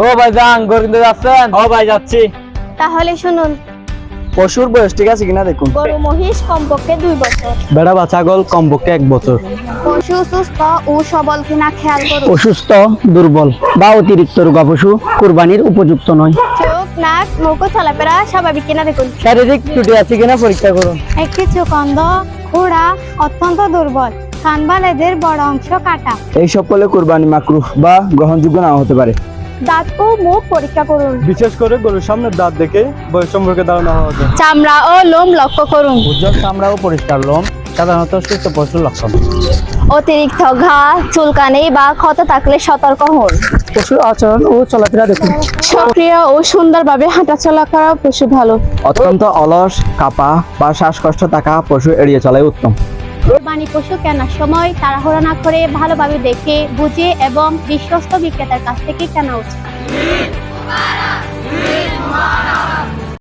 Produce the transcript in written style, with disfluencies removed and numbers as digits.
ও ভাইজান গরু কিনতে যাচ্ছেন? ও ভাই যাচ্ছি। তাহলে শুনুন, পশুর বয়স ঠিক আছে কিনা দেখুন। গরু মহিষ কমপক্ষে 2 বছর, বেড়া বা ছাগল কমপক্ষে 1 বছর। পশু সুস্থ ও সবল কিনা খেয়াল করুন। অসুস্থ, দুর্বল বা অতিরিক্ত রোগা পশু কুরবানির উপযুক্ত নয়। চোখ, নাক, মুখ ও চলাফেরা স্বাভাবিক কিনা দেখুন। শারীরিক ত্রুটি আছে কিনা পরীক্ষা করুন। একটি চোখ অন্ধ, খোড়া, অত্যন্ত দুর্বল, কান বা লেজের বড় অংশ কাটা। এইসব করলে কুরবানি মাকরুহ বা গ্রহণযোগ্য নাও হতে পারে। দাঁত ও মুখ পরীক্ষা করুন। বিশেষ করে গরুর সামনের দাঁত দেখে বয়স সম্পর্কে ধারণা হওয়া যায়। চামড়া ও লোম লক্ষ্য করুন। উজ্জ্বল চামড়া ও পরিষ্কার লোম সাধারণত সুস্থ পশুর লক্ষণ। অতিরিক্ত ঘা, চুলকানি বা ক্ষত থাকলে সতর্ক হন। পশুর আচরণ ও চলাফেরা দেখুন। সক্রিয় ও সুন্দরভাবে হাঁটাচলা করা পশু ভালো। অত্যন্ত অলস, কাপা বা শ্বাসকষ্ট থাকা পশু এড়িয়ে চলাই উত্তম। কোরবানি পশু কেনার সময় তাড়াহুড়ো না করে ভালোভাবে দেখে বুঝে এবং বিশ্বস্ত বিক্রেতার কাছ থেকে কেনা উচিত।